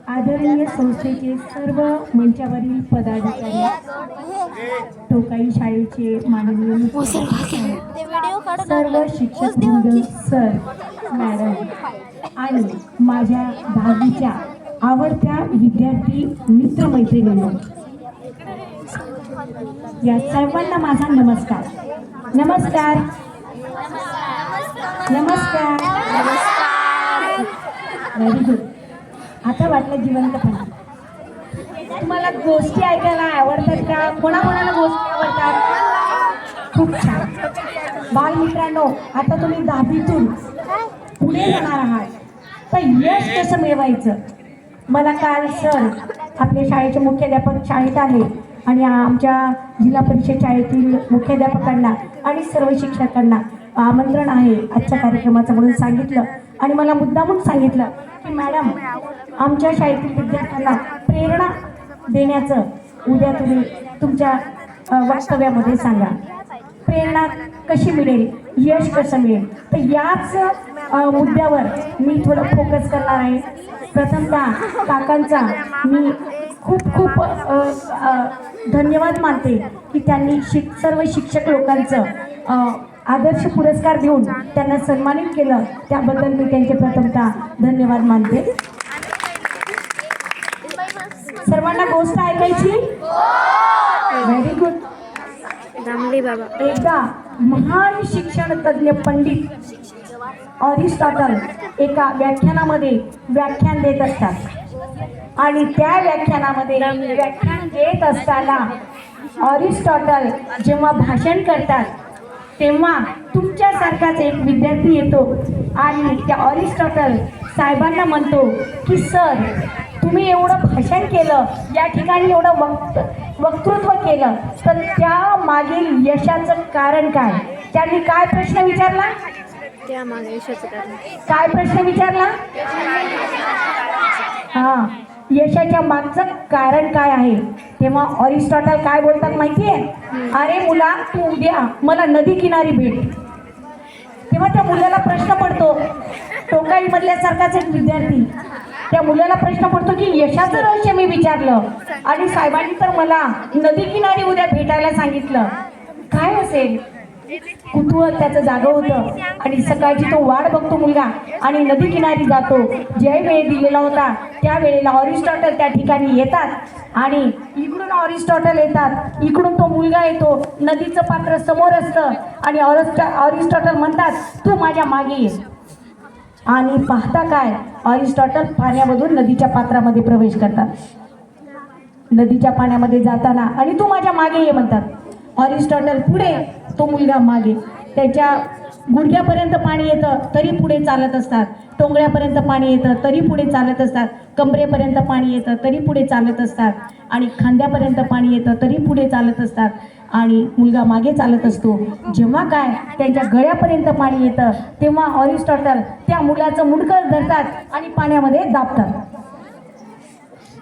आदरणीय संस्थेचे सर्व मंचावरील पदाधिकारी, टोकाई शाळेचे माननीय मुख्याध्यापक, सर्व शिक्षक वृंद, सर, मॅडम आणि माझ्या दहावीच्या आवडत्या विद्यार्थी मित्रमैत्रिणींनो, या सर्वांना माझा नमस्कार. नमस्कार नमस्कार. Very good. आता वाटलं जिवंतपणा. तुम्हाला गोष्टी ऐकायला आवडतात का? कोणाकोणाला गोष्टी आवडतात? खूप छान. बालमित्रांनो, आता तुम्ही 10वीतून पुढे जाणार आहात, तर यश कसं मिळवायचं? मला काल सर, आपल्या शाळेचे मुख्याध्यापक शाळेत आले आणि आमच्या जिल्हा परिषद शाळेतील मुख्याध्यापकांना आणि सर्व शिक्षकांना आमंत्रण आहे आजच्या कार्यक्रमाचं म्हणून सांगितलं. आणि मला मुद्दामून सांगितलं की मॅडम, आमच्या शाळेतील विद्यार्थ्यांना प्रेरणा देण्याचं उद्या तुम्ही तुमच्या वक्तव्यामध्ये सांगा. प्रेरणा कशी मिळेल, यश कसं मिळेल, तर याच मुद्द्यावर मी थोडं फोकस करणार आहे. प्रथमतः काकांचा मी खूप खूप धन्यवाद मानते की त्यांनी सर्व शिक्षक लोकांचं आदर्श पुरस्कार देऊन त्यांना सन्मानित केलं. त्याबद्दल मी त्यांचे प्रथमतः धन्यवाद मानते. सर्वांना गोष्ट ऐकायची? Very good. एकदा महान शिक्षण तज्ञ पंडित अरिस्टॉटल एका व्याख्यानामध्ये व्याख्यान देत असतात आणि त्या व्याख्यानामध्ये व्याख्यान देत असताना अरिस्टॉटल जेव्हा भाषण करतात तेव्हा तुमच्यासारखाच एक विद्यार्थी येतो आणि त्या अरिस्टॉटल साहेबांना म्हणतो की सर, तुम्ही एवढं भाषण केलं, या ठिकाणी एवढं वक्तृत्व केलं, तर त्या मागील यशाचं कारण काय? त्यांनी काय प्रश्न विचारला? काय प्रश्न विचारला? हां, यशाच्या मागचं कारण काय आहे? तेव्हा अरिस्टॉटल काय बोलतात माहिती आहे? अरे मुला, तू उद्या मला नदी किनारी भेट. तेव्हा त्या मुलाला प्रश्न पडतो, टोकाई मधल्यासारखाच एक विद्यार्थी, त्या मुलाला प्रश्न पडतो की यशाचं रहस्य मी विचारलं आणि साहेबांनी तर मला नदी किनारी उद्या भेटायला सांगितलं, काय असेल? कुतूहल त्याचं जागं होतं आणि सकाळची तो वाट बघतो मुलगा आणि नदी किनारी जातो. जे वेळ दिलेला होता त्या वेळेला अरिस्टॉटल त्या ठिकाणी येतात आणि इकडून अरिस्टॉटल येतात, इकडून तो मुलगा येतो, नदीचं पात्र समोर असतं आणि अरिस्टॉटल म्हणतात, तू माझ्या मागे ये. आणि पाहता काय, अरिस्टॉटल पाण्यामधून नदीच्या पात्रामध्ये प्रवेश करतात. नदीच्या पाण्यामध्ये जाताना आणि तू माझ्या मागे ये म्हणतात. अरिस्टॉटल पुढे, तो मुलगा मागे. त्याच्या गुडघ्यापर्यंत पाणी येतं तरी पुढे चालत असतात, टोंगळ्यापर्यंत पाणी येतं तरी पुढे चालत असतात, कमरेपर्यंत पाणी येतं तरी पुढे चालत असतात आणि खांद्यापर्यंत पाणी येतं तरी पुढे चालत असतात आणि मुलगा मागे चालत असतो. जेव्हा काय त्यांच्या गळ्यापर्यंत पाणी येतं तेव्हा अरिस्टॉटल त्या मुलाचं मुंडकं धरतात आणि पाण्यामध्ये दाबतात.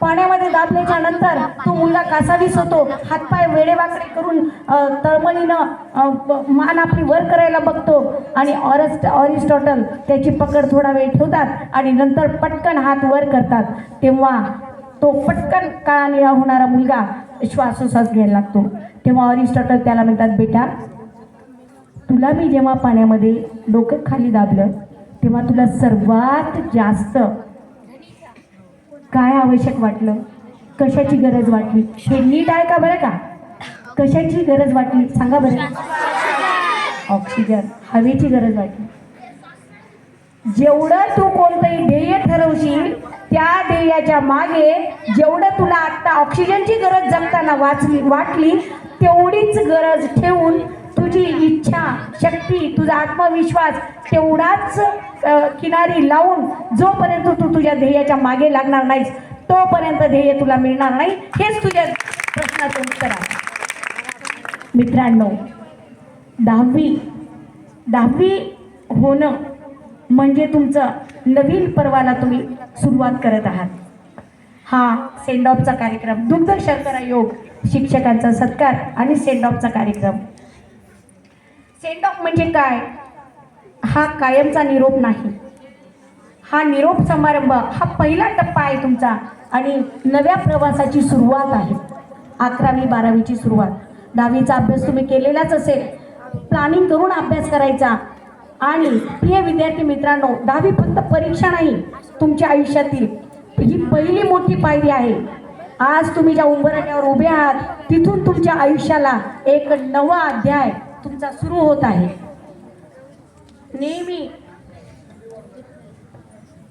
पाण्यामध्ये दाबल्याच्या नंतर तो मुलगा कासावीस होतो, हातपाय वेडेवाकडे करून तळमळीनं मान आपली वर करायला बघतो आणि अरिस्टॉटल त्याची पकड थोडा वेळ ठेवतात आणि नंतर पटकन हात वर करतात. तेव्हा तो पटकन काळा होणारा मुलगा श्वासोश्वास घ्यायला लागतो. तेव्हा अरिस्टॉटल त्याला म्हणतात, बेटा, तुला मी जेव्हा पाण्यामध्ये डोकं खाली दाबलं तेव्हा तुला सर्वात जास्त काय आवश्यक वाटलं? कशाची गरज वाटली? हे नीट आहे का बरं का? कशाची गरज वाटली सांगा बरं? ऑक्सिजन, हवेची गरज वाटली. जेवढं तू कोणतंही ध्येय ठरवशील त्या ध्येयाच्या मागे जेवढं तुला आत्ता ऑक्सिजनची गरज जगताना वाटली तेवढीच गरज ठेवून तुझी इच्छा शक्ती, तुझा आत्मविश्वास तेवढाच किनारी लावून जोपर्यंत तू तुझ्या ध्येयाच्या मागे लागणार नाहीस तोपर्यंत ध्येय तुला मिळणार नाही. हेच तुझ्या प्रश्नाचं उत्तर आहे. मित्रांनो, दहावी होणं म्हणजे तुमचं नवीन पर्वाला तुम्ही सुरुवात करत आहात. हा सेंड ऑफचा कार्यक्रम, दुग्ध शर्करा योग शिक्षकांचा सत्कार आणि सेंड ऑफचा कार्यक्रम. सेंड ऑफ म्हणजे काय? हा कायमचा निरोप नाही, हा निरोप समारंभ हा पहिला टप्पा आहे तुमचा आणि नव्या प्रवासाची सुरुवात आहे. 11वी 12वीची सुरुवात. 10वीचा अभ्यास तुम्ही केलेलाच असेल, प्लॅनिंग करून अभ्यास करायचा. आणि प्रिय विद्यार्थी मित्रांनो, 10वी फक्त परीक्षा नाही, तुमच्या आयुष्यातील ही पहिली मोठी पायरी आहे. आज तुम्ही ज्या उंबरठ्यावर उभे आहात तिथून तुमच्या आयुष्याला एक नवा अध्याय तुमचा सुरू होत आहे. नेहमी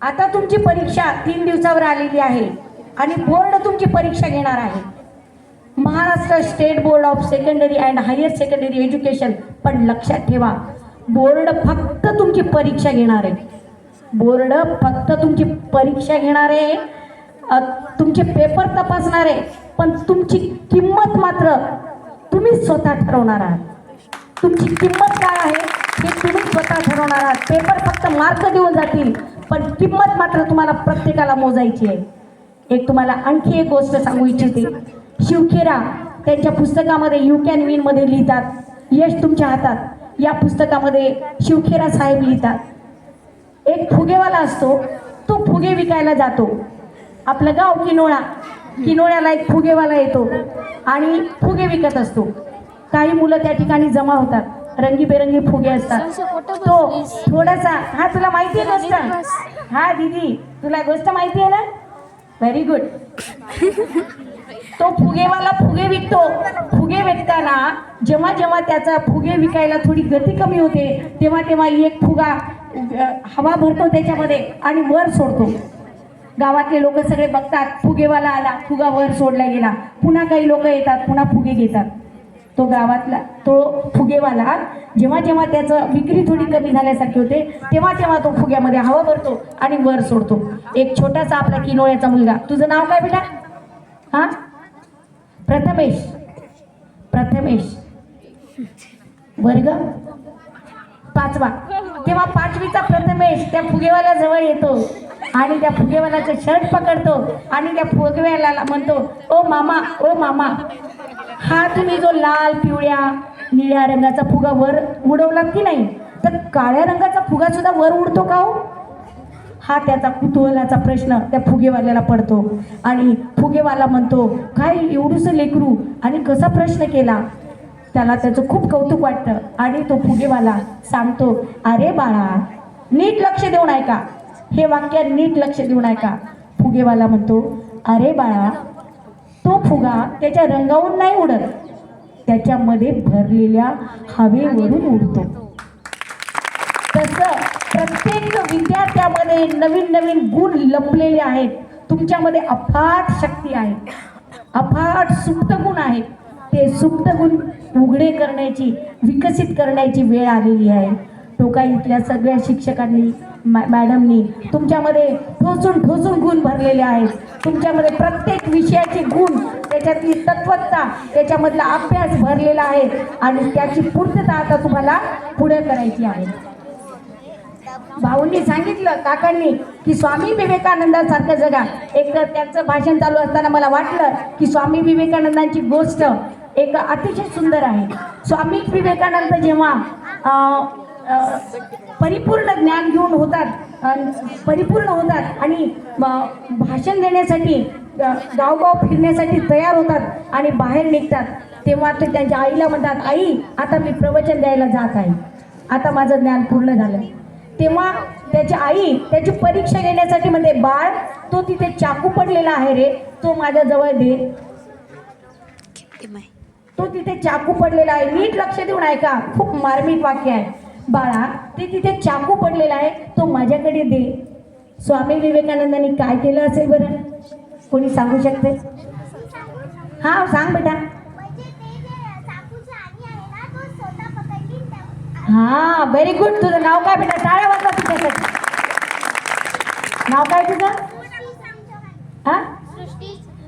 आता तुमची परीक्षा 3 दिवसावर आलेली आहे आणि बोर्ड तुमची परीक्षा घेणार आहे. Maharashtra state board of secondary and higher secondary education. पण लक्षात ठेवा, बोर्ड फक्त तुमची परीक्षा घेणार आहे. बोर्ड फक्त तुमची परीक्षा घेणार आहे, तुमचे पेपर तपासणार आहे. पण तुमची किंमत मात्र तुम्ही स्वतः ठरवणार आहात. तुमची किंमत काय आहे हे तुम्ही स्वतः ठरवणार आहात. पेपर फक्त मार्क देऊन जातील, पण किंमत मात्र तुम्हाला प्रत्येकाला मोजायची आहे. एक तुम्हाला आणखी एक गोष्ट सांगू इच्छिते. शिवखेरा त्यांच्या पुस्तकामध्ये यू कॅन विन मध्ये लिहितात, यश तुमच्या हातात. या पुस्तकामध्ये शिवखेरा साहेब लिहितात, एक फुगेवाला असतो, तो फुगे विकायला जातो. आपलं गाव किनोळा, किनोळ्याला एक फुगेवाला येतो आणि फुगे विकत असतो. काही मुलं त्या ठिकाणी जमा होतात, रंगीबेरंगी फुगे असतात. तो थोडासा, हा तुला माहिती आहे गोष्ट? हा दीदी, तुला गोष्ट माहिती आहे ना? Very good. तो फुगेवाला फुगे विकतो. फुगे विकताना जेव्हा जेव्हा त्याचा फुगे विकायला थोडी गती कमी होते तेव्हा तेव्हा एक फुगा हवा भरतो त्याच्यामध्ये आणि वर सोडतो. गावातले लोक सगळे बघतात, फुगेवाला आला, फुगा वर सोडला गेला. पुन्हा काही लोक येतात, पुन्हा फुगे घेतात. तो गावातला तो फुगेवाला जेव्हा जेव्हा त्याचं विक्री थोडी कमी झाल्यासारखी होते तेव्हा तेव्हा तो फुग्यामध्ये हवा भरतो आणि वर सोडतो. एक छोटासा आपला किनोळ्याचा मुलगा, तुझं नाव काय बेटा? हा, प्रथमेश. प्रथमेश, वर्ग 5वा. तेव्हा 5वीचा प्रथमेश त्या फुगेवाल्या जवळ येतो आणि त्या फुगेवाल्याचं शर्ट पकडतो आणि त्या फुगेवाल्याला म्हणतो, ओ मामा, ओ मामा, हा तुम्ही जो लाल पिवळ्या निळ्या रंगाचा फुगा वर उडवलात की नाही, तर काळ्या रंगाचा फुगा सुद्धा वर उडतो का हो? हा त्याचा कुतूहलाचा प्रश्न त्या फुगेवाल्याला पडतो आणि फुगेवाला म्हणतो, काय एवढंसं लेकरू आणि कसा प्रश्न केला. त्याला त्याचं खूप कौतुक वाटतं आणि तो फुगेवाला सांगतो, अरे बाळा, नीट लक्ष देऊन ऐका, हे वाक्य नीट लक्ष देऊन ऐका. फुगेवाला म्हणतो, अरे बाळा, तो फुगा त्याच्या रंगावरून नाही उडत, त्याच्यामध्ये भरलेल्या हवेवरून उडतो. तसं प्रत्येक विद्यार्थ्यामध्ये नवीन नवीन गुण लपलेले आहेत. तुमच्यामध्ये अफाट शक्ती आहे, अफाट सुप्त गुण आहेत. ते सुप्त गुण उघडे करण्याची, विकसित करण्याची वेळ आलेली आहे. टोका इथल्या सगळ्या शिक्षकांनी, मॅडमनी तुमच्यामध्ये ठोसून ठोसून गुण भरलेले आहेत. तुमच्यामध्ये प्रत्येक विषयाचे गुण, त्याच्यातली तत्वता, त्याच्यामधला अभ्यास भरलेला आहे आणि त्याची पूर्तता आता तुम्हाला पुढे करायची आहे. भाऊंनी सांगितलं, काकांनी, की स्वामी विवेकानंदांसारखं जगा. एक त्यांचं भाषण चालू असताना मला वाटलं की स्वामी विवेकानंदांची गोष्ट एक अतिशय सुंदर आहे. स्वामी विवेकानंद जेव्हा परिपूर्ण ज्ञान घेऊन परिपूर्ण होतात आणि भाषण देण्यासाठी गावगाव फिरण्यासाठी तयार होतात आणि बाहेर निघतात, तेव्हा ते त्यांच्या आईला म्हणतात, आई, आता मी प्रवचन द्यायला जात आहे, आता माझं ज्ञान पूर्ण झालं. तेव्हा त्याची आई त्याची परीक्षा घेण्यासाठी म्हणते, बाळ, तो तिथे चाकू पडलेला आहे रे, तो माझ्या जवळ दे. तो तिथे चाकू पडलेला आहे, नीट लक्ष देऊन ऐका, खूप मार्मिक वाक्य आहे. बाळा, ते तिथे चाकू पडलेला आहे, तो माझ्याकडे दे. स्वामी विवेकानंदांनी काय केलं असेल बरं? कोणी सांगू शकते? हा, सांग बेटा. हा, व्हेरी गुड. तुझं नाव काय बेटा? टाळ्या वाजवा तुझ्यासाठी. नाव काय तुझं? हा,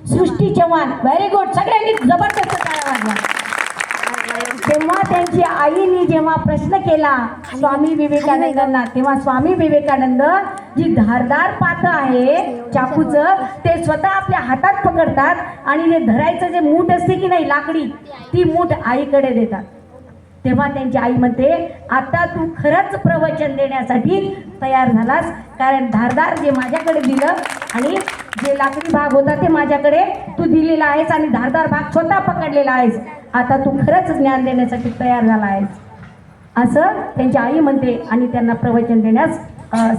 सृष्टी चव्हाण. Very good. सगळ्यांनी जबरदस्त टाळ्या वाजवा. तेव्हा त्यांची आईनी जेव्हा प्रश्न केला स्वामी विवेकानंदांना, तेव्हा स्वामी विवेकानंद जी धारदार पात आहे चाकूचं, ते स्वतः आपल्या हातात पकडतात आणि जे धरायचं जे मूठ असते की नाही लाकडी, ती मूठ आईकडे देतात. तेव्हा त्यांची आई म्हणते, आता तू खरंच प्रवचन देण्यासाठी तयार झालास, कारण धारदार जे माझ्याकडे दिलं आणि जे लाकडी भाग होता ते माझ्याकडे तू दिलेला आहेस आणि धारदार भाग स्वतः पकडलेला आहेस. आता तू खरंच ज्ञान देण्यासाठी तयार झाला आहेस, असं त्यांची आई म्हणते आणि त्यांना प्रवचन देण्यास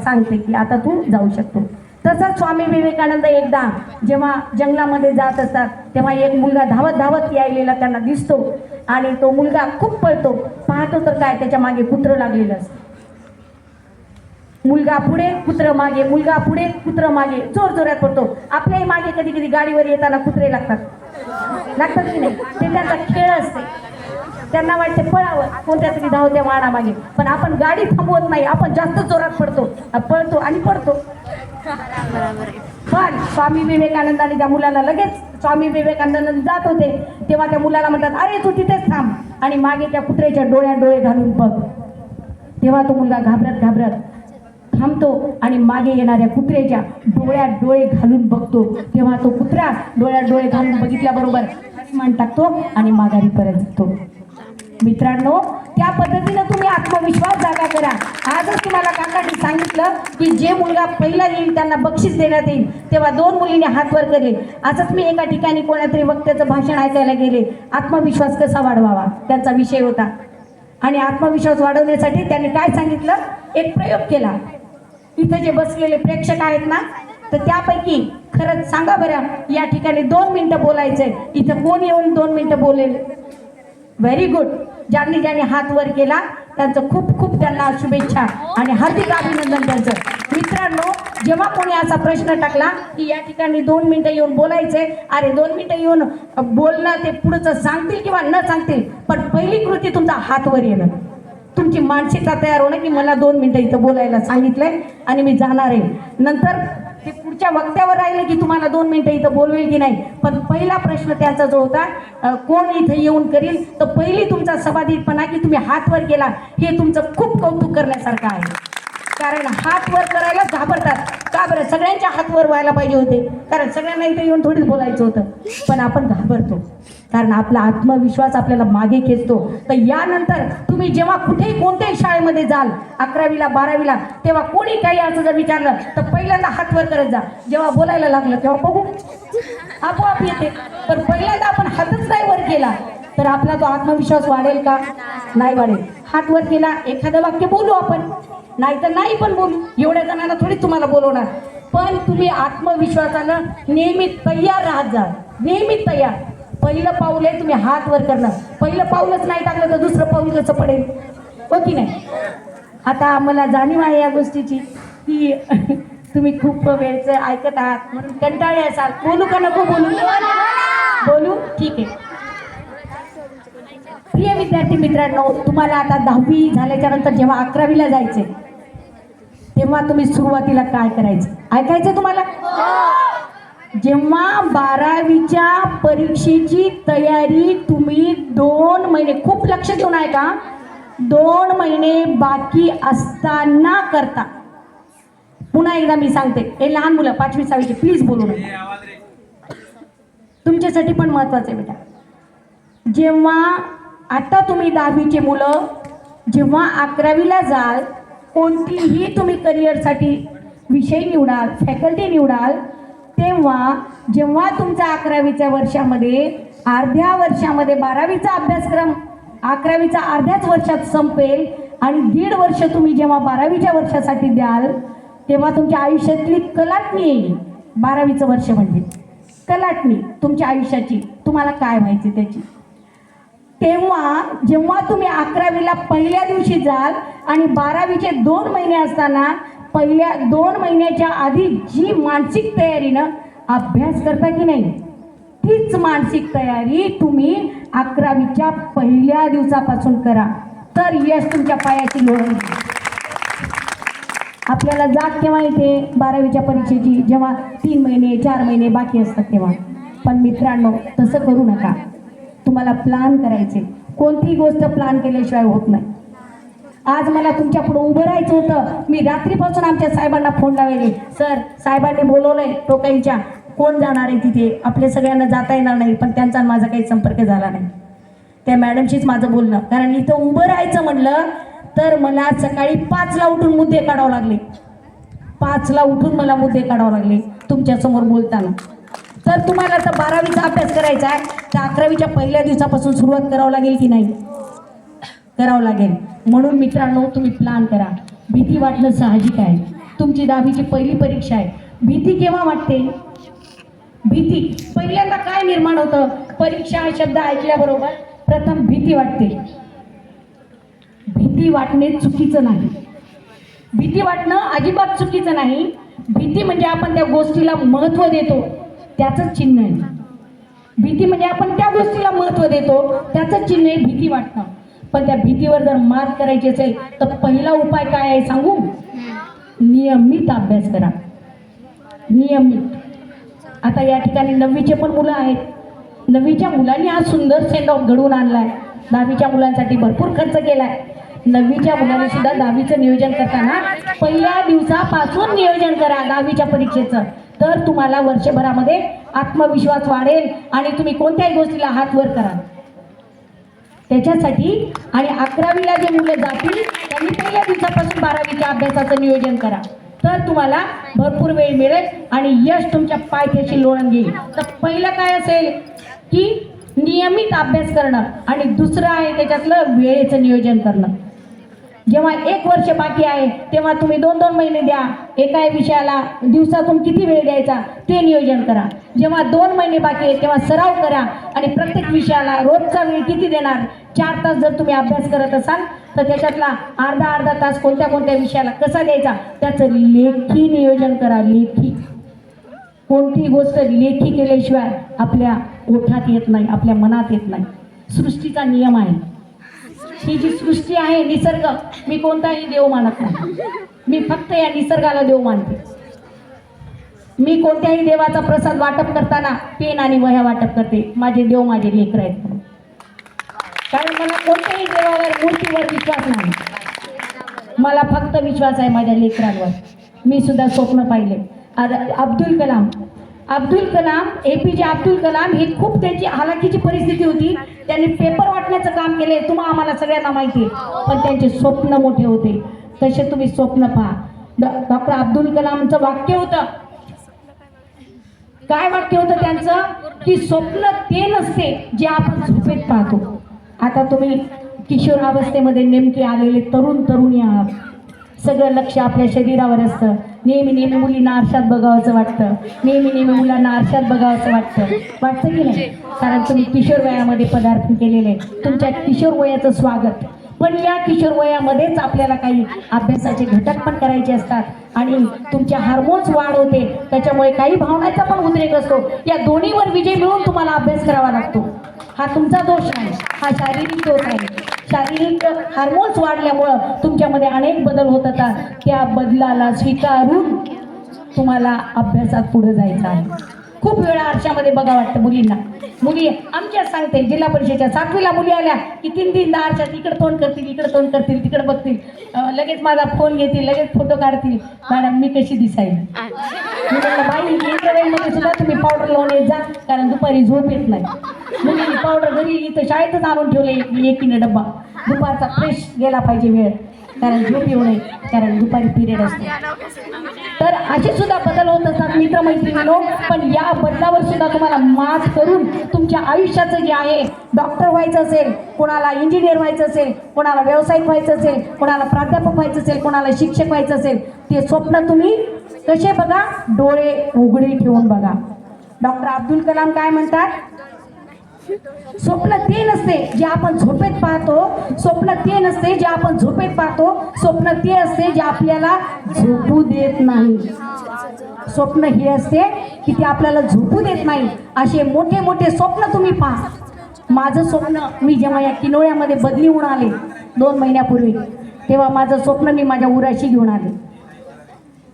सांगते की आता तू जाऊ शकतो. तसंच स्वामी विवेकानंद एकदा जेव्हा जंगलामध्ये जात असतात तेव्हा एक मुलगा धावत धावत यायलेला त्यांना दिसतो आणि तो मुलगा खूप पळतो. पाहतो तर काय, त्याच्या मागे कुत्रं लागलेलं असतं. मुलगा पुढे कुत्रं मागे, मुलगा पुढे कुत्रं मागे, जोर जोरात पडतो. आपल्याही मागे कधी कधी गाडीवर येताना कुत्रे लागतात की नाही, ते त्यांचा खेळ असते. त्यांना वाटते पळावं कोणत्या तरी धावत्या वाहनामागे, पण आपण गाडी थांबवत नाही, आपण जास्त जोरात पळतो आणि पडतो. पण स्वामी विवेकानंदाने त्या मुलाला लगेच, स्वामी विवेकानंद जात होते तेव्हा त्या मुलाला म्हणतात, अरे तू तिथेच थांब आणि मागे त्या कुत्र्याच्या डोळ्यात डोळे घालून बघ. तेव्हा तो मुलगा घाबरत घाबरत थांबतो आणि मागे येणाऱ्या कुत्र्याच्या डोळ्यात डोळे घालून बघतो. तेव्हा तो कुत्रा डोळ्यात डोळे घालून बघितल्याबरोबर मान टाकतो आणि माघारी परत जातो. मित्रांनो, त्या पद्धतीनं तुम्ही आत्मविश्वास जागा करा. आजच तुम्हाला काकांनी सांगितलं की जे मुलगा पहिला येईल त्यांना बक्षीस देण्यात येईल, तेव्हा 2 मुलींनी हात वर केले. असंच मी एका ठिकाणी कोणातरी वक्त्याचं भाषण ऐकायला गेले. आत्मविश्वास कसा वाढवावा त्यांचा विषय होता आणि आत्मविश्वास वाढवण्यासाठी त्यांनी काय सांगितलं, एक प्रयोग केला. इथं जे बसलेले प्रेक्षक आहेत ना, तर त्यापैकी खरंच सांगा बरं, या ठिकाणी 2 मिनिटं बोलायचंय, इथं कोण येऊन 2 मिनिटं बोलेल? Very good. ज्यांनी हात वर केला त्यांचं खूप खूप त्यांना शुभेच्छा आणि हार्दिक अभिनंदन त्यांचं. मित्रांनो, जेव्हा कोणी असा प्रश्न टाकला की या ठिकाणी 2 मिनिटं येऊन बोलायचे, अरे 2 मिनिटं येऊन बोलणं ते पुढचं सांगतील किंवा न सांगतील, पण पहिली कृती तुमचा हात वर येणं, तुमची मानसिकता तयार होणं की मला 2 मिनिटं इथं बोलायला सांगितलंय आणि मी जाणार आहे. नंतर ते पुढच्या वक्त्यावर राहिलं की तुम्हाला 2 मिनिटं इथं बोलवेल की नाही, पण पहिला प्रश्न त्यांचा जो होता कोण इथं येऊन करील, तर पहिली तुमचा सभाधीपणा की तुम्ही हात वर केला हे तुमचं खूप कौतुक करण्यासारखं आहे. कारण हात वर करायला घाबरतात का बरं? सगळ्यांच्या हात वर व्हायला पाहिजे होते, कारण सगळ्यांना इथे येऊन थोडीच बोलायचं होतं, पण आपण घाबरतो कारण आपला आत्मविश्वास आपल्याला मागे खेचतो. तर यानंतर तुम्ही जेव्हा कुठेही कोणत्याही शाळेमध्ये जाल, 11वीला 12वीला, तेव्हा कोणी काही असं जर विचारलं तर पहिल्यांदा हात वर करत जा. जेव्हा बोलायला लागलं तेव्हा बघू आपोआप येते, पण पहिल्यांदा आपण हातच नाही वर केला तर आपला तो आत्मविश्वास वाढेल का? नाही वाढेल. हात वर केला, एखादं वाक्य बोलू आपण, नाही तर नाही पण बोलू, एवढ्या जणांना थोडी तुम्हाला बोलवणार, पण तुम्ही आत्मविश्वासानं नेहमी तयार राहत जा, नेहमी तयार. पहिलं पाऊल आहे तुम्ही हात वर करणं. पहिलं पाऊलच नाही टाकलं तर दुसरं पाऊल कसं पडेल, हो की नाही? आता मला जाणीव आहे या गोष्टीची की तुम्ही खूप वेळचं ऐकत आहात म्हणून कंटाळे असाल. बोलू का नको बोलू? बोलू, ठीक आहे. प्रिय विद्यार्थी मित्रांनो, तुम्हाला आता 10वी झाल्याच्या नंतर जेव्हा 11वीला जायचे तेव्हा तुम्ही सुरुवातीला काय करायचं ऐकायचं तुम्हाला? जेव्हा 12वीच्या परीक्षेची तयारी तुम्ही 2 महिने, खूप लक्ष देऊन ऐका, 2 महिने बाकी असताना करता. पुन्हा एकदा मी सांगते, हे लहान मुलं 5वी 6वीचे प्लीज बोलू नका, तुमच्यासाठी पण महत्वाचं आहे बेटा. जेव्हा आता तुम्ही 10वीचे मुलं जेव्हा 11वीला जाल, कोणतीही तुम्ही करिअरसाठी विषय निवडाल, फॅकल्टी निवडाल, तेव्हा जेव्हा तुमच्या 11वीच्या वर्षामध्ये अर्ध्या वर्षामध्ये 12वीचा अभ्यासक्रम 11वीचा अर्ध्याच वर्षात संपेल आणि 1.5 वर्ष तुम्ही जेव्हा 12वीच्या वर्षासाठी द्याल तेव्हा तुमच्या आयुष्यातली कलाटणी येईल. 12वीचं वर्ष म्हणजे कलाटणी तुमच्या आयुष्याची, तुम्हाला काय व्हायची त्याची. तेव्हा जेव्हा तुम्ही 11वीला पहिल्या दिवशी जाल आणि 12वीचे 2 महिने असताना पहिल्या 2 महिन्याच्या आधी जी मानसिक तयारीनं अभ्यास करता की नाही, तीच मानसिक तयारी तुम्ही 11वीच्या पहिल्या दिवसापासून करा, तर यश तुमच्या पायाची लोळण. आपल्याला जाग केव्हा येते? 12वीच्या परीक्षेची, जेव्हा 3 महिने 4 महिने बाकी असतात तेव्हा. पण मित्रांनो, तसं करू नका. तुम्हाला प्लॅन करायचे. कोणतीही गोष्ट प्लॅन केल्याशिवाय होत नाही. आज मला तुमच्या पुढे उभं राहायचं होतं. मी रात्रीपासून आमच्या साहेबांना फोन लावले, सर साहेबांनी बोलवलंय टोकाईच्या, कोण जाणार आहे तिथे? आपल्या सगळ्यांना जाता येणार नाही, पण त्यांचा माझा काही संपर्क झाला नाही. त्या मॅडमशीच माझं बोलणं, कारण इथं उभं राहायचं म्हणलं तर मला सकाळी 5ला उठून मुद्दे काढावे लागले. 5ला उठून मला मुद्दे काढावे लागले तुमच्यासमोर बोलताना. तर तुम्हाला तर 12वीचा अभ्यास करायचा आहे तर 11वीच्या पहिल्या दिवसापासून सुरुवात करावं लागेल की नाही? करावं लागेल. म्हणून मित्रांनो, तुम्ही प्लॅन करा. भीती वाटणं साहजिक आहे. तुमची 10वीची पहिली परीक्षा आहे. भीती केव्हा वाटते? भीती पहिल्यांदा काय निर्माण होतं? परीक्षा हा शब्द ऐकल्याबरोबर प्रथम भीती वाटते. भीती वाटणे चुकीचं नाही. भीती वाटणं अजिबात चुकीचं नाही. भीती म्हणजे आपण त्या गोष्टीला महत्त्व देतो त्याचंच चिन्ह आहे. भीती म्हणजे आपण त्या गोष्टीला महत्त्व देतो त्याचंच चिन्ह आहे भीती वाटणं. पण त्या भीतीवर जर मात करायची असेल तर पहिला उपाय काय आहे सांगू? नियमित अभ्यास करा. नियमित. आता या ठिकाणी 9वीचे पण मुलं आहेत. 9वीच्या मुलांनी हा सुंदर सेंड ऑफ घडवून आणलाय. 10वीच्या मुलांसाठी भरपूर खर्च केलाय. 9वीच्या मुलांनी सुद्धा 10वीचं नियोजन करताना पहिल्या दिवसापासून नियोजन करा 10वीच्या परीक्षेचं. तर तुम्हाला वर्षभरामध्ये आत्मविश्वास वाढेल आणि तुम्ही कोणत्याही गोष्टीला हात वर कराल. त्याच्यासाठी आणि 11वीला जे मुलं जातील त्यांनी पहिल्या दिवसापासून 12वीच्या अभ्यासाचं नियोजन करा. तर तुम्हाला भरपूर वेळ मिळेल आणि यश तुमच्या पायथ्याशी लोळण घेईल. तर पहिलं काय असेल की नियमित अभ्यास करणं आणि दुसरं आहे त्याच्यातलं वेळेचं नियोजन करणं. जेव्हा 1 वर्ष बाकी आहे तेव्हा तुम्ही 2-2 महिने द्या. एका विषयाला दिवसातून किती वेळ द्यायचा ते नियोजन करा. जेव्हा 2 महिने बाकी आहे तेव्हा सराव करा आणि प्रत्येक विषयाला रोजचा वेळ किती देणार. 4 तास जर तुम्ही अभ्यास करत असाल तर त्याच्यातला अर्धा तास कोणत्या कोणत्या विषयाला कसा द्यायचा त्याचं लेखी नियोजन करा. लेखी. कोणती गोष्ट लेखी केल्याशिवाय आपल्या ओठात येत नाही, आपल्या मनात येत नाही. सृष्टीचा नियम आहे. ही जी सृष्टी आहे निसर्ग, मी कोणताही देव मानत नाही. मी फक्त या निसर्गाला देव मानते. मी कोणत्याही देवाचा प्रसाद वाटप करताना पेन आणि वह्या वाटप करते. माझे देव माझे लेकरं आहेत म्हणून. कारण मला कोणत्याही देवावर मूर्तीवर विश्वास नाही. मला फक्त विश्वास आहे माझ्या लेकरांवर. मी सुद्धा स्वप्न पाहिले. अब्दुल कलाम APJ अब्दुल कलाम ही खूप त्यांची हालाकीची परिस्थिती होती. त्यांनी पेपर वाटण्याचं काम केले. तुम्हाला आम्हाला सगळ्यांना माहिती आहे. पण त्यांचे स्वप्न मोठे होते. तसे तुम्ही स्वप्न पहा. डॉक्टर अब्दुल कलामचं वाक्य होतं. काय वाक्य होतं त्यांचं? की स्वप्न ते नसते जे आपण झोपेत पाहतो. आता तुम्ही किशोरावस्थेमध्ये नेमके आलेले तरुणी आहात. सगळं लक्ष आपल्या शरीरावर असतं. नेहमी मुलींना आरशात बघावंसं वाटतं. नेहमी मुलांना आरशात बघावंसं वाटतं की नाही? कारण तुम्ही किशोर वयामध्ये पदार्पण केलेले. तुमच्या किशोर वयाचं स्वागत. पण या किशोर वयामध्येच आपल्याला काही अभ्यासाचे घटक पण करायचे असतात आणि तुमच्या हार्मोन्स वाढ होते. त्याच्यामुळे काही भावनांचा पण उद्रेक असतो. या दोन्हीवर विजय मिळवून तुम्हाला अभ्यास करावा लागतो. हा तुमचा दोष नाही, हा शारीरिक दोष आहे. शारीरिक हार्मोन्स वाढल्यामुळं तुमच्यामध्ये अनेक बदल होत असतात. त्या बदलाला स्वीकारून तुम्हाला अभ्यासात पुढे जायचं आहे. खूप वेळा आरशामध्ये बघा वाटतं मुलींना. मुली आमच्या सांगते जिल्हा परिषदेच्या 7वीला मुली आल्या की 3-3 आरशात इकडे तोंड करतील, तिकडे बघतील. लगेच माझा फोन घेतील, लगेच फोटो काढतील. मॅडम मी कशी दिसाईल? मी म्हटलं बाई इंटरव्ह्यूमध्ये सुद्धा तुम्ही पावडर लावून येत जा कारण दुपारी झोप येत नाही. मुलींनी पावडर घरी इथं शाळेतच आणून ठेवले एकीने डब्बा. दुपारचा फ्रेश गेला पाहिजे वेळ कारण झोप येऊ नये कारण दुपारी पिरियड असतो. तर असे सुद्धा बदल होत असतात मित्रमैत्रिणींनो. पण या बदलावर सुद्धा तुम्हाला मात करून तुमच्या आयुष्याचं जे आहे, डॉक्टर व्हायचं असेल, कोणाला इंजिनियर व्हायचं असेल, कोणाला व्यावसायिक व्हायचं असेल, कोणाला प्राध्यापक व्हायचं असेल, कोणाला शिक्षक व्हायचं असेल, ते स्वप्न तुम्ही कसे बघा? डोळे उघडे ठेवून बघा. डॉक्टर अब्दुल कलाम काय म्हणतात? स्वप्न ते नसते जे आपण झोपेत पाहतो. स्वप्न ते नसते जे आपण झोपेत पाहतो. स्वप्न ते असते जे आपल्याला झोपू देत नाही. स्वप्न हे असते की ते आपल्याला झोपू देत नाही. असे मोठे मोठे स्वप्न तुम्ही पहा. माझं स्वप्न मी जेव्हा या किनोळ्यामध्ये बदली होऊन आले 2 महिन्यापूर्वी, तेव्हा माझं स्वप्न मी माझ्या उराशी घेऊन आले.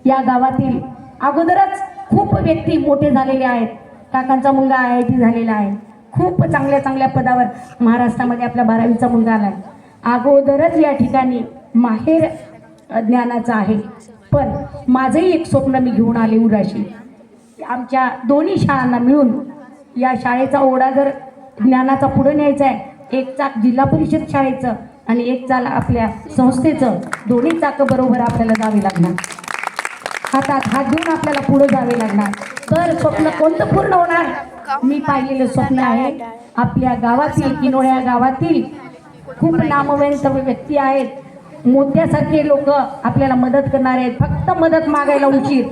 या गावातील अगोदरच खूप व्यक्ती मोठे झालेले आहेत. काकांचा मुलगा IIT झालेला आहे. खूप चांगल्या पदावर महाराष्ट्रामध्ये आपल्या 12वीचा मुलगा आला आहे. अगोदरच या ठिकाणी माहेर ज्ञानाचं आहे. पण माझंही एक स्वप्न मी घेऊन आले उराशी. आमच्या दोन्ही शाळांना मिळून या शाळेचा ओढा जर ज्ञानाचा पुढे न्यायचा आहे. एक चाक जिल्हा परिषद शाळेचं आणि एक चाल आपल्या संस्थेचं, दोन्ही चाकं बरोबर आपल्याला जावे लागणार. हातात हात घेऊन आपल्याला पुढे जावे लागणार. तर स्वप्न कोणतं पूर्ण होणार? मी पाहिलेलं स्वप्न आहे. आपल्या गावातील, किनोळ्या गावातील खूप नामवंत व्यक्ती आहेत, मोत्यासारखे लोक आपल्याला मदत करणारे आहेत. फक्त मदत मागायला उशीर,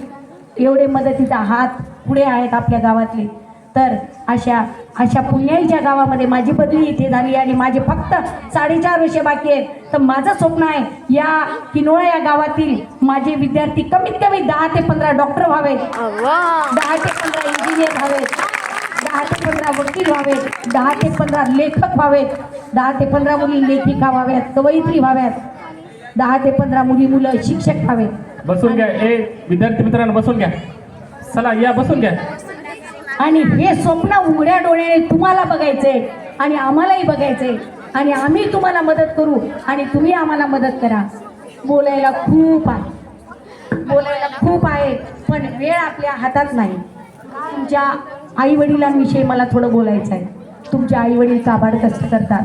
एवढे मदतीचा हात पुढे आहेत आपल्या गावातले. तर अशा पुण्याईच्या गावामध्ये माझी बदली इथे झाली आणि माझे फक्त 4.5 वर्षे बाकी आहेत. तर माझं स्वप्न आहे या किनोळा या गावातील माझे विद्यार्थी कमीत कमी 10 ते 15 डॉक्टर व्हावेत, 10 ते 15 इंजिनियर व्हावेत, 10 ते 15 वकील व्हावेत, 10 ते 15 लेखक व्हावेत, 10 ते 15 मुली लेखिका व्हाव्यात, कवयित्री व्हाव्यात, 10 ते 15 मुलं शिक्षक व्हावेत. बसून घ्या. विद्यार्थी मित्रांनो बसून घ्या. चला या बसून घ्या. आणि हे स्वप्न उघड्या डोळ्याने तुम्हाला बघायचंय आणि आम्हालाही बघायचंय आणि आम्ही तुम्हाला मदत करू आणि तुम्ही आम्हाला मदत करा. बोलायला खूप आहे, पण वेळ आपल्या हातात नाही. तुमच्या आई वडिलांविषयी मला थोडं बोलायचं आहे. तुमचे आई वडील काबाड कष्ट करतात,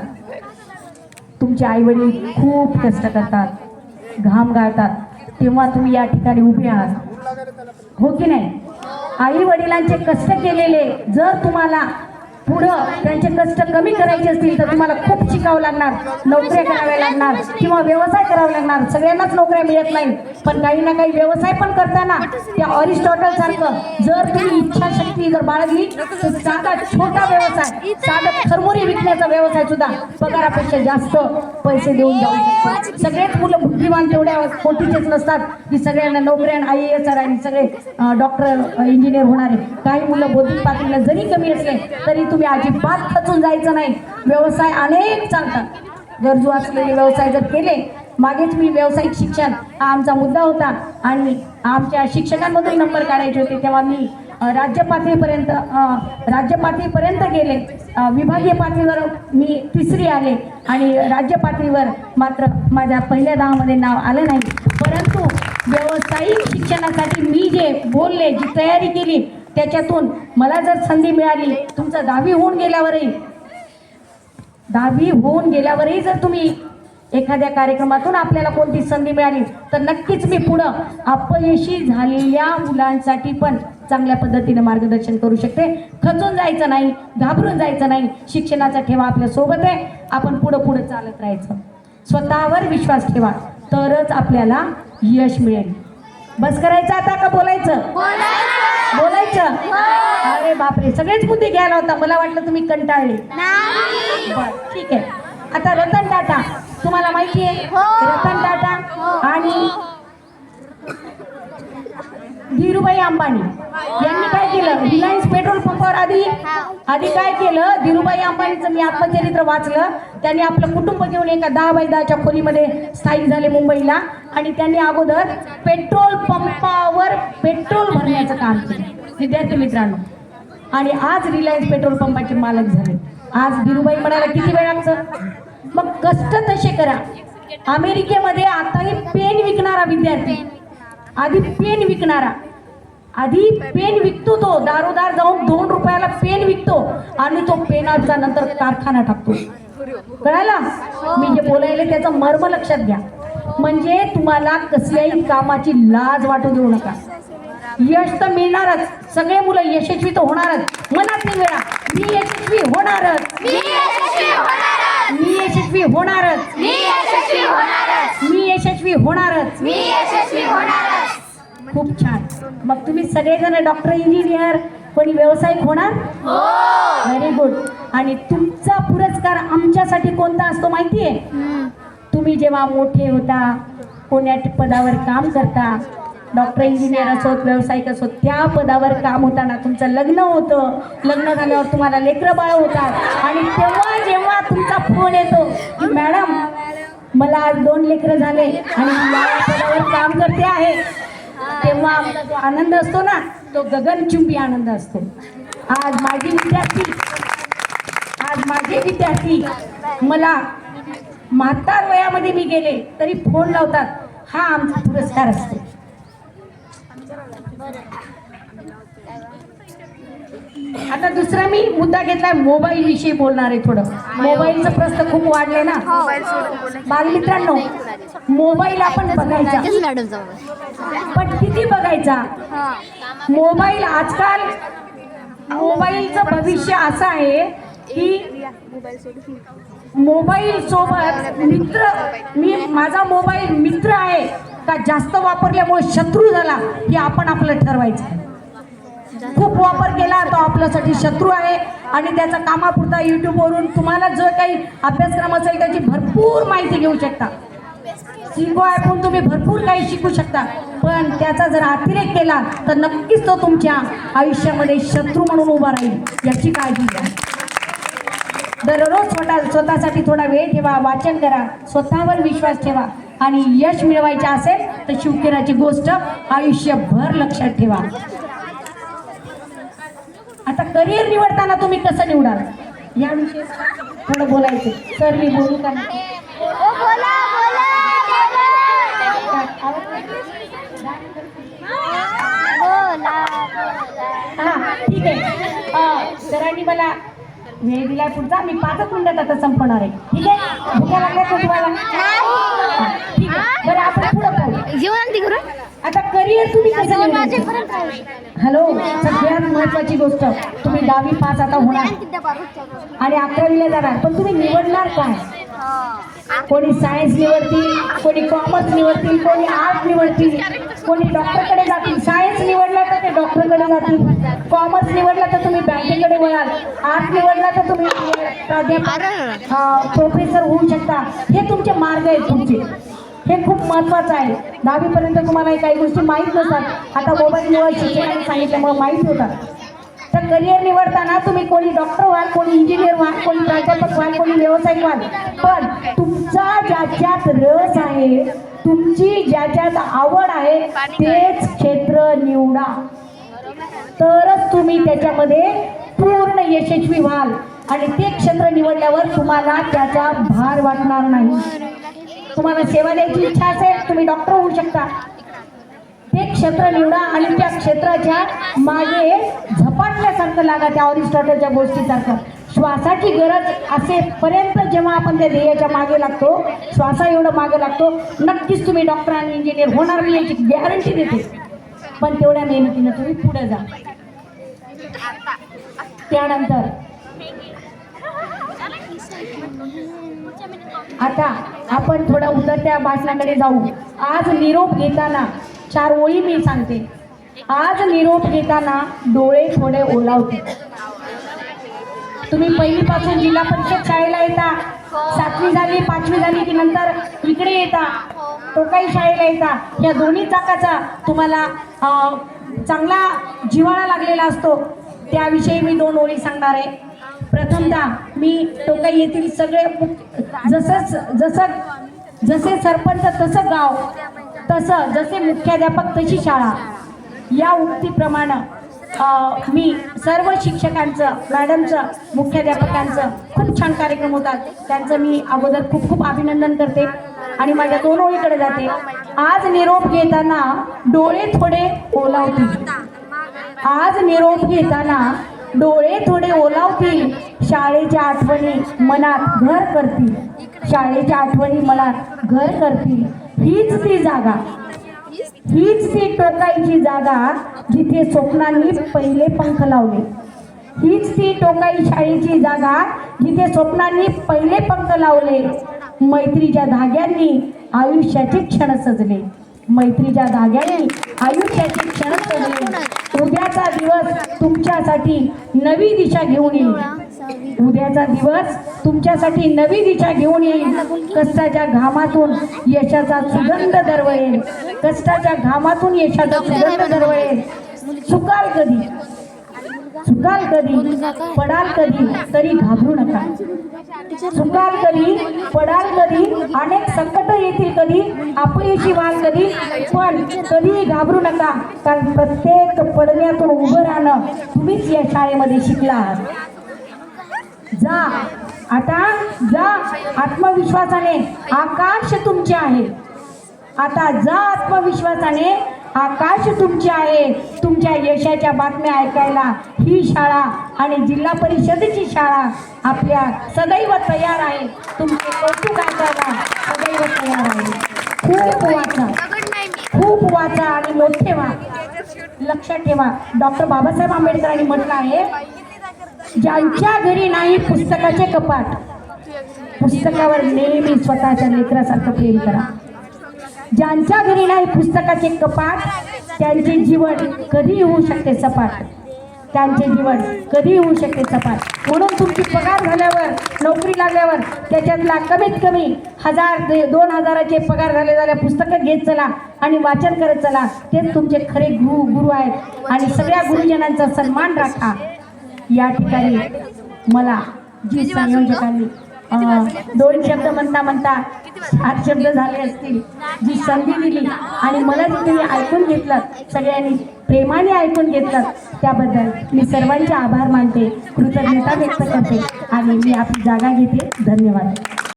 तुमचे आई वडील खूप कष्ट करतात, घाम गाळतात, तेव्हा तुम्ही या ठिकाणी उभे आहात, हो की नाही? आई वडिलांचे कष्ट केलेले जर तुम्हाला पुढं त्यांचे कष्ट कमी करायचे असतील तर तुम्हाला खूप शिकावं लागणार, नोकऱ्या कराव्या लागणार किंवा व्यवसाय करावा लागणार. सगळ्यांनाच नोकऱ्या मिळत नाही, पण काही ना काही व्यवसाय पण करताना त्या अरिस्टॉटल सारखं जर तुम्ही इच्छाशक्ती जर बाळगली तर साधा छोटा व्यवसाय, साधा खरमुरी विकण्याचा व्यवसाय सुद्धा पगारापेक्षा जास्त पैसे देऊन जाऊ शकतो. सगळेच मुलं बुद्धिमान तेवढ्या कोटीचेच नसतात की सगळ्यांना नोकऱ्या IAS आणि सगळे डॉक्टर इंजिनियर होणारे. काही मुलं बौद्धिक पातळीला जरी कमी असले तरी तुम्ही अजिबात खचून जायचं नाही. व्यवसाय अनेक चालतात, गरजू असलेले व्यवसाय जर केले. मागेच मी व्यावसायिक शिक्षण हा आमचा मुद्दा होता आणि आमच्या शिक्षकांमधून नंबर काढायचे होते, तेव्हा मी राज्य पातळीपर्यंत गेले. विभागीय पातळीवर मी 3री आले आणि राज्य पातळीवर मात्र माझ्या पहिल्या 10 मध्ये नाव आलं नाही. परंतु व्यावसायिक शिक्षणासाठी मी जे बोलले, जी तयारी केली, त्याच्यातून मला जर संधी मिळाली, तुमचं 10वी होऊन गेल्यावरही जर तुम्ही एखाद्या कार्यक्रमातून आपल्याला कोणती संधी मिळाली तर नक्कीच मी पुढं अपयशी झालेल्या मुलांसाठी पण चांगल्या पद्धतीने मार्गदर्शन करू शकते. खचून जायचं नाही, घाबरून जायचं नाही. शिक्षणाचा ठेवा आपल्या सोबत आहे. आपण पुढं चालत राहायचं. स्वतःवर विश्वास ठेवा, तरच आपल्याला यश मिळेल. बस करायचं आता का बोलायचं? अरे बापरे, सगळेच मुद्दे घ्यायला होता. मला वाटलं तुम्ही कंटाळले. बरं, ठीक आहे. आता रतन टाटा तुम्हाला माहिती आहे? रतन टाटा आणि धीरूभाई अंबानी यांनी काय केलं? रिलायन्स पेट्रोल पंपावर आधी काय केलं? धीरूभाई अंबानीचं मी आत्मचरित्र वाचलं. त्यांनी आपलं कुटुंब घेऊन एका 10 बाय 10च्या खोलीमध्ये स्थायिक झाले मुंबईला आणि त्यांनी अगोदर पेट्रोल पंपावर पेट्रोल भरण्याचं काम केलं, विद्यार्थी मित्रांनो. आणि आज रिलायन्स पेट्रोल पंपाचे मालक झाले. आज धीरूभाई म्हणाला किती वेळ लागतं? मग कष्ट तसे करा. अमेरिकेमध्ये आताही पेन विकणारा विद्यार्थी, आधी पेन विकतो, तो दारोदार जाऊन 2 रुपयाला पेन विकतो आणि तो पेनाचा नंतर कारखाना टाकतो. कळालं? मी जे बोलायले त्याचं मर्म लक्षात घ्या. म्हणजे तुम्हाला कसल्याही कामाची लाज वाटू देऊ नका. यश तर मिळणारच, सगळे मुलं यशस्वी तर होणारच. मनात नाही वेळा मी यशस्वी होणारच. खूप छान. मग तुम्ही सगळेजण डॉक्टर, इंजिनियर, कोणी व्यावसायिक होणार? Very good. आणि तुमचा पुरस्कार आमच्यासाठी कोणता असतो माहिती आहे? तुम्ही जेव्हा मोठे होता, कोण्या पदावर काम करता, डॉक्टर, इंजिनियर असोत, व्यावसायिक असोत, त्या पदावर काम होताना तुमचं लग्न होतं. लग्न झाल्यावर तुम्हाला लेकरं बाळ होतात आणि तेव्हा जेव्हा तुमचा फोन येतो की मॅडम मला आज 2 लेकरं झाले आणि या पदावर काम करते आहे, तेव्हा आमचा जो आनंद असतो ना, तो गगनचुंबी आनंद असतो. आज माझे विद्यार्थी मला म्हातार वयामध्ये मी गेले तरी फोन लावतात. हा आमचा पुरस्कार असतो. आता दुसरा मी मुद्दा घेतलाय मोबाईल विषयी बोलणार आहे थोडं. मोबाईलचं प्रश्न खूप वाढले ना बालमित्रांनो. मोबाईल आपण बघायचा पण किती बघायचा. मोबाईल आजकाल मोबाईलचं भविष्य असं आहे की मोबाईल सोबत मित्र, मी माझा मोबाईल मित्र आहे का जास्त वापरल्यामुळे शत्रू झाला हे आपण आपलं ठरवायचं. खूप वापर केला तो आपल्यासाठी शत्रू आहे आणि त्याचा कामापुरता यूट्यूबवरून तुम्हाला जो काही अभ्यासक्रम असेल त्याची भरपूर माहिती घेऊ शकता. शिकवा ऐकून तुम्ही भरपूर काही शिकू शकता, पण त्याचा जर अतिरेक केला तर नक्कीच तो तुमच्या आयुष्यामध्ये शत्रू म्हणून उभा राहील, याची काळजी घ्या. दररोज स्वतःसाठी थोडा वेळ ठेवा, वाचन करा, स्वतःवर विश्वास ठेवा आणि यश मिळवायचे असेल तर शिवकेराची गोष्ट आयुष्यभर लक्षात ठेवा. आता करिअर निवडताना तुम्ही कसं निवडाल याविषयी थोडं बोलायचं. सर मी बोलू का? हा ठीक आहे. सरांनी मला वेळ दिला पुढचा, मी 5 मिनिटात आता संपणार आहे. ठीक आहे, भुका लागल्या का तुम्हाला? ठीक आहे, बरं आपण पुढं पाहू. आता करिअर तुम्ही कसं निवडायचं? हॅलो, सगळ्यात महत्वाची गोष्ट, तुम्ही 10वी पास आता होणार आणि 11वीला जाणार, पण तुम्ही निवडणार काय? कोणी सायन्स निवडतील, कोणी कॉमर्स निवडतील, कोणी आर्ट निवडतील, कोणी डॉक्टरकडे जातील. सायन्स निवडला तर ते डॉक्टरकडे जातील, कॉमर्स निवडला तर तुम्ही बँकेकडे वळाल, आर्ट निवडला तर तुम्ही प्राध्यापक प्रोफेसर होऊ शकता. हे तुमचे मार्ग आहेत तुमचे, हे खूप महत्त्वाचं आहे. 10वी पर्यंत तुम्हाला काही गोष्टी माहीत नसतात, आता मोबाईलमुळे शिक्षकांनी सांगितल्यामुळे माहीत होतात. तर करिअर निवडताना तुम्ही कोणी डॉक्टर व्हाल, कोणी इंजिनियर व्हाल, कोणी प्राध्यापक व्हाल, कोणी व्यावसायिक व्हाल, पण तुमचा ज्याच्यात रस आहे, तुमची ज्याच्यात आवड आहे तेच क्षेत्र निवडा, तरच तुम्ही त्याच्यामध्ये पूर्ण यशस्वी व्हाल आणि ते क्षेत्र निवडल्यावर तुम्हाला त्याचा भार वाटणार नाही. तुम्हाला सेवा द्यायची इच्छा असेल तुम्ही डॉक्टर होऊ शकता. ते क्षेत्र निवडा आणि त्या क्षेत्राच्या मागे झपाटल्यासारखं लागा, त्या अरिस्टॉटलच्या गोष्टीसारखं. श्वासाची गरज असेपर्यंत जेव्हा आपण त्या ध्येयाच्या मागे लागतो, श्वासा एवढं मागे लागतो, नक्कीच तुम्ही डॉक्टर आणि इंजिनियर होणार नाही याची गॅरंटी देते. पण तेवढ्या मेहनतीनं तुम्ही पुढे जा. त्यानंतर आता आपण थोडा उतरत्या भाषणाकडे जाऊ. आज निरोप घेताना 4 ओळी मी सांगते. आज निरोप घेताना डोळे थोडे ओलावते. तुम्ही पहिलीपासून जिल्हा परिषद शाळेला येता, 7वी झाली 5वी झाली की नंतर इकडे येता, टोकाई शाळेला येता. या दोन्ही चाकाचा तुम्हाला चांगला जिव्हाळा लागलेला असतो. त्याविषयी मी 2 ओळी सांगणार आहे. प्रथमतः मी टोकाई येथील सगळे जसे सरपंच तसं गाव, तसं जसे मुख्याध्यापक तशी शाळा, या उक्तीप्रमाणे मी सर्व शिक्षकांचं, मॅडमचं, मुख्याध्यापकांचं खूप छान कार्यक्रम होतात, त्यांचं मी अगोदर खूप खूप अभिनंदन करते आणि माझ्या 2 ओळीकडे जाते. आज निरोप घेताना डोळे थोडे ओलावतील. आज निरोप घेताना डोळे थोडे ओलावतील. शाळेच्या आठवणी मनात घर करतील. शाळेच्या आठवणी मनात घर करतील. हीच ती जागा, हीच ती टोकाईची जागा जिथे स्वप्नांनी पहिले पंख लावले. हीच ती टोकाई शाळेची जागा जिथे स्वप्नांनी पहिले पंख लावले. मैत्रीच्या धाग्यांनी आयुष्याचे क्षण सजले. मैत्रीच्या धाग्यांनी आयुष्याचे क्षण सजले. उद्याचा दिवस तुमच्यासाठी नवी दिशा घेऊन येईल. उद्याचा दिवस तुमच्यासाठी नवी दिशा घेऊन येईल. कष्टाच्या घामातून यशाचा सुगंध दरवळेल. कष्टाच्या घामातून यशाचा सुगंध दरवळेल. चुकाल कधी, चुकाल कधी, पडाल कधी, तरी घाबरू नका. चुकाल कधी, पडाल कधी, अनेक संकट येतील कधी, अपयशी व्हाल कधी, पण कधीही घाबरू नका. कारण प्रत्येक पडण्यातून उभं राहणं तुम्हीच या शाळेमध्ये शिकला आहात. जा आता, जा आत्मविश्वासाने. आकाश तुमचे आहे. आता जा आत्मविश्वासाने. आकाश तुमचे आहे. तुमच्या यशाच्या बातम्या ऐकायला ही शाळा आणि जिल्हा परिषदेची शाळा आपल्या सदैव तयार आहे. तुमचे कौतुक ऐकायला सदैव तयार आहे. खूप वाचा आणि मोठे व्हा. लक्षात ठेवा, डॉक्टर बाबासाहेब आंबेडकरांनी म्हटलं आहे, ज्यांच्या घरी नाही पुस्तकाचे कपाट, पुस्तकावर नेहमी स्वतःच्या लेकरासारखं प्रेम करा. ज्यांच्या घरी नाही पुस्तकाचे कपाट, त्यांचे जीवन कधी होऊ शकते सपाट. त्यांचे जीवन कधी होऊ शकते सपाट. म्हणून तुमची पगार झाल्यावर, नोकरी लागल्यावर त्याच्यातला कमीत कमी 1000-2000चे पगार झाल्या पुस्तकं घेत चला आणि वाचन करत चला. तेच तुमचे खरे गुरु आहेत. आणि सगळ्या गुरुजनांचा सन्मान राखा. या ठिकाणी मला जी संयोजकांनी 2 शब्द म्हणता 8 शब्द झाले असतील, जी संधी दिली आणि मला जे तुम्ही ऐकून घेतलं, सगळ्यांनी प्रेमाने ऐकून घेतलं, त्याबद्दल मी सर्वांचे आभार मानते, कृतज्ञता व्यक्त करते आणि मी आपली जागा घेते. धन्यवाद.